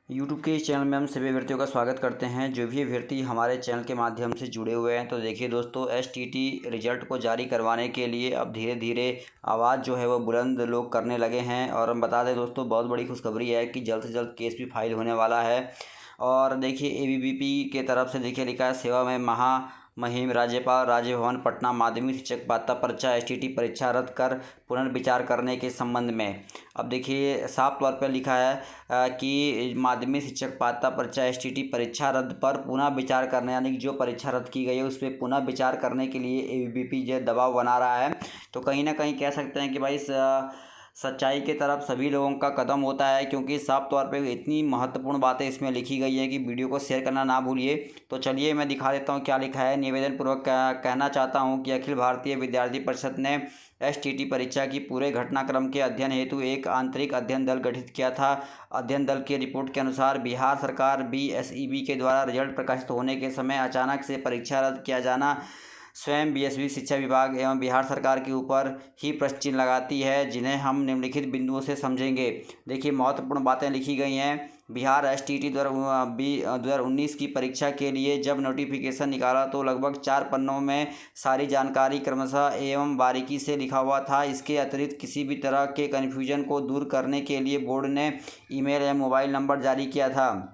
YouTube के इस channel में हम सभी अभ्यर्थियों का स्वागत करते हैं। जो भी अभ्यर्थी हमारे चैनल के माध्यम से जुड़े हुए हैं, तो देखिए दोस्तों, एसटीटी रिजल्ट को जारी करवाने के लिए अब धीरे धीरे आवाज़ जो है वो बुलंद लोग करने लगे हैं। और हम बता दें दोस्तों, बहुत बड़ी खुशखबरी है कि जल्द से जल्द केस भी फाइल होने वाला है। और देखिए एबीवीपी के तरफ से देखिए लिखा है, सेवा में मुहिम राज्यपाल राजभवन पटना माध्यमिक शिक्षक पात्रता परीक्षा एसटीटी परीक्षा रद्द कर पुनर्विचार करने के संबंध में। अब देखिए साफ तौर पर लिखा है कि माध्यमिक शिक्षक पात्रता परीक्षा एसटीटी परीक्षा रद्द पर पुनः विचार करने, यानी कि जो परीक्षा रद्द की गई है उस पर पुनः विचार करने के लिए एबीवीपी जो दबाव बना रहा है। तो कहीं ना कहीं कह सकते हैं कि भाई सच्चाई की तरफ सभी लोगों का कदम होता है, क्योंकि साफ तौर पे इतनी महत्वपूर्ण बातें इसमें लिखी गई हैं कि वीडियो को शेयर करना ना भूलिए। तो चलिए मैं दिखा देता हूँ क्या लिखा है। निवेदन पूर्वक कहना चाहता हूँ कि अखिल भारतीय विद्यार्थी परिषद ने एसटीटी परीक्षा की पूरे घटनाक्रम के अध्ययन हेतु एक आंतरिक अध्ययन दल गठित किया था। अध्ययन दल की रिपोर्ट के अनुसार बिहार सरकार बीएसईबी के द्वारा रिजल्ट प्रकाशित होने के समय अचानक से परीक्षा रद्द किया जाना स्वयं बीएसवी शिक्षा विभाग एवं बिहार सरकार के ऊपर ही प्रश्न चिन्ह लगाती है, जिन्हें हम निम्नलिखित बिंदुओं से समझेंगे। देखिए महत्वपूर्ण बातें लिखी गई हैं। बिहार एसटीटी 2019 की परीक्षा के लिए जब नोटिफिकेशन निकाला तो लगभग 4 पन्नों में सारी जानकारी क्रमशः एवं बारीकी से लिखा हुआ था। इसके अतिरिक्त किसी भी तरह के कन्फ्यूजन को दूर करने के लिए बोर्ड ने ईमेल या मोबाइल नंबर जारी किया था।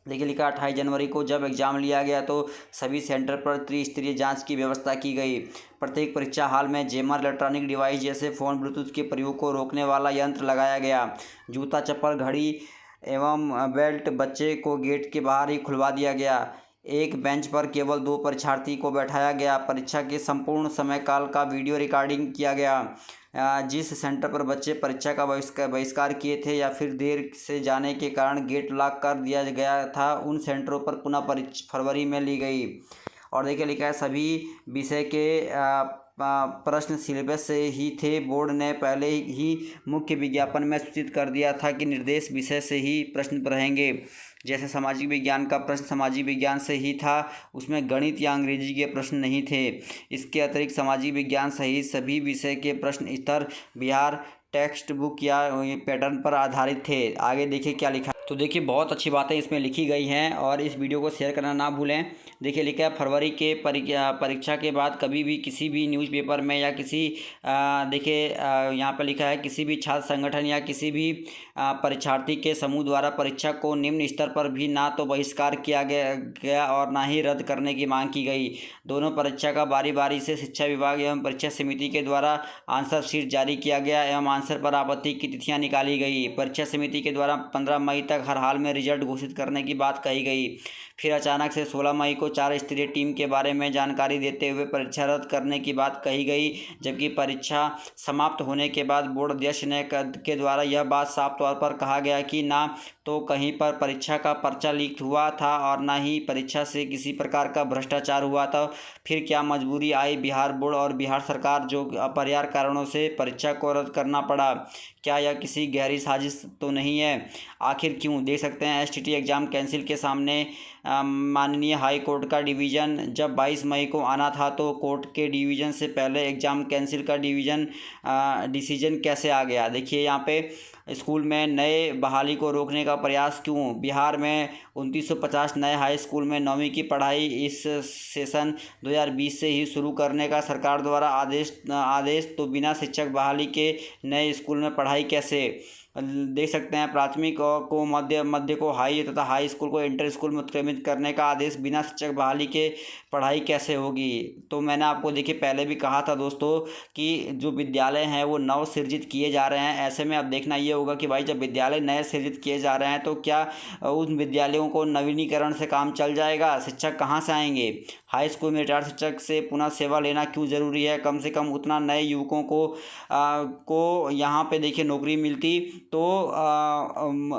देखिए लिखा 28 जनवरी को जब एग्ज़ाम लिया गया तो सभी सेंटर पर त्रिस्तरीय जांच की व्यवस्था की गई। प्रत्येक परीक्षा हॉल में जैमर इलेक्ट्रॉनिक डिवाइस जैसे फ़ोन ब्लूटूथ के प्रयोग को रोकने वाला यंत्र लगाया गया। जूता चप्पल घड़ी एवं बेल्ट बच्चे को गेट के बाहर ही खुलवा दिया गया। एक बेंच पर केवल 2 परीक्षार्थी को बैठाया गया। परीक्षा के संपूर्ण समय काल का वीडियो रिकॉर्डिंग किया गया। जिस सेंटर पर बच्चे परीक्षा का बहिष्कार किए थे या फिर देर से जाने के कारण गेट लॉक कर दिया गया था, उन सेंटरों पर पुनः परीक्षा फरवरी में ली गई। और देखिए लिखा है, सभी विषय के प्रश्न सिलेबस से ही थे। बोर्ड ने पहले ही मुख्य विज्ञापन में सूचित कर दिया था कि निर्देश विषय से ही प्रश्न रहेंगे। जैसे सामाजिक विज्ञान का प्रश्न सामाजिक विज्ञान से ही था, उसमें गणित या अंग्रेजी के प्रश्न नहीं थे। इसके अतिरिक्त सामाजिक विज्ञान सहित सभी विषय के प्रश्न स्तर बिहार टेक्स्ट बुक या पैटर्न पर आधारित थे। आगे देखिए क्या लिखा। तो देखिए बहुत अच्छी बातें इसमें लिखी गई हैं और इस वीडियो को शेयर करना ना भूलें। देखिए लिखा है, फरवरी के परीक्षा के बाद कभी भी किसी भी न्यूज़पेपर में या किसी देखिए यहाँ पर लिखा है, किसी भी छात्र संगठन या किसी भी परीक्षार्थी के समूह द्वारा परीक्षा को निम्न स्तर पर भी ना तो बहिष्कार किया गया और ना ही रद्द करने की मांग की गई। दोनों परीक्षा का बारी बारी से शिक्षा विभाग एवं परीक्षा समिति के द्वारा आंसर शीट जारी किया गया एवं आंसर पर आपत्ति की तिथियां निकाली गई। परीक्षा समिति के द्वारा 15 मई तक हर हाल में रिजल्ट घोषित करने की बात कही गई। फिर अचानक से 16 मई को 4 स्तरीय टीम के बारे में जानकारी देते हुए परीक्षा रद्द करने की बात कही गई, जबकि परीक्षा समाप्त होने के बाद बोर्ड अध्यक्ष के द्वारा यह बात साफ तौर पर कहा गया कि ना तो कहीं पर परीक्षा का पर्चा लीक हुआ था और ना ही परीक्षा से किसी प्रकार का भ्रष्टाचार हुआ था। फिर क्या मजबूरी आई बिहार बोर्ड और बिहार सरकार जो अपरिहार्य कारणों से परीक्षा को रद्द करना पड़ा? क्या यह किसी गहरी साजिश तो नहीं है? आखिर क्यों? देख सकते हैं एसटीटी एग्ज़ाम कैंसिल के सामने माननीय हाई कोर्ट का डिवीज़न जब 22 मई को आना था, तो कोर्ट के डिवीज़न से पहले एग्ज़ाम कैंसिल का डिसीजन कैसे आ गया? देखिए यहाँ पे स्कूल में नए बहाली को रोकने का प्रयास क्यों? बिहार में 2950 नए हाई स्कूल में 9वीं की पढ़ाई इस सेशन 2020 से ही शुरू करने का सरकार द्वारा आदेश तो बिना शिक्षक बहाली के नए स्कूल में पढ़ाई कैसे? देख सकते हैं प्राथमिक को मध्य को हाई तथा हाई स्कूल को इंटर स्कूल में उत्क्रमित करने का आदेश बिना शिक्षक बहाली के पढ़ाई कैसे होगी? तो मैंने आपको देखिए पहले भी कहा था दोस्तों कि जो विद्यालय हैं वो नव सृजित किए जा रहे हैं। ऐसे में अब देखना ये होगा कि भाई जब विद्यालय नए सृजित किए जा रहे हैं तो क्या उन विद्यालयों को नवीनीकरण से काम चल जाएगा? शिक्षक कहाँ से आएंगे? हाई स्कूल में रिटायर्ड शिक्षक से पुनः सेवा लेना क्यों ज़रूरी है? कम से कम उतना नए युवकों को यहाँ पे देखिए नौकरी मिलती तो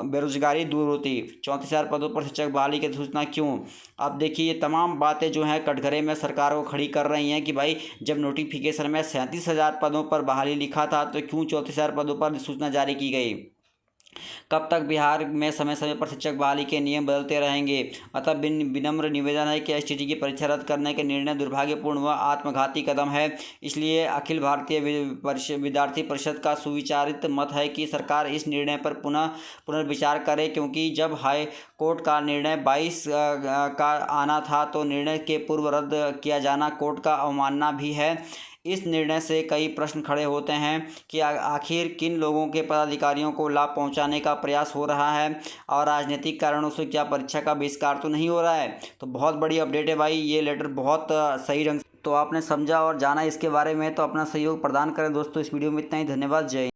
बेरोजगारी दूर होती। 34,000 पदों पर शिक्षक बहाली की सूचना क्यों? अब देखिए ये तमाम बातें जो हैं कटघरे में सरकार को खड़ी कर रही हैं कि भाई जब नोटिफिकेशन में 37,000 पदों पर बहाली लिखा था तो क्यों 34,000 पदों पर सूचना जारी की गई? कब तक बिहार में समय समय पर शिक्षक बहाली के नियम बदलते रहेंगे। अतः विनम्र निवेदन है कि एसटीटी की परीक्षा रद्द करने के निर्णय दुर्भाग्यपूर्ण व आत्मघाती कदम है। इसलिए अखिल भारतीय विद्यार्थी परिषद का सुविचारित मत है कि सरकार इस निर्णय पर पुनर्विचार करे, क्योंकि जब हाई कोर्ट का निर्णय 22 का आना था तो निर्णय के पूर्व रद्द किया जाना कोर्ट का अवमानना भी है। इस निर्णय से कई प्रश्न खड़े होते हैं कि आखिर किन लोगों के पदाधिकारियों को लाभ पहुंचाने का प्रयास हो रहा है और राजनीतिक कारणों से क्या परीक्षा का बहिष्कार तो नहीं हो रहा है। तो बहुत बड़ी अपडेट है भाई, ये लेटर बहुत सही ढंग से तो आपने समझा और जाना इसके बारे में, तो अपना सहयोग प्रदान करें दोस्तों। इस वीडियो में इतना ही, धन्यवाद, जय।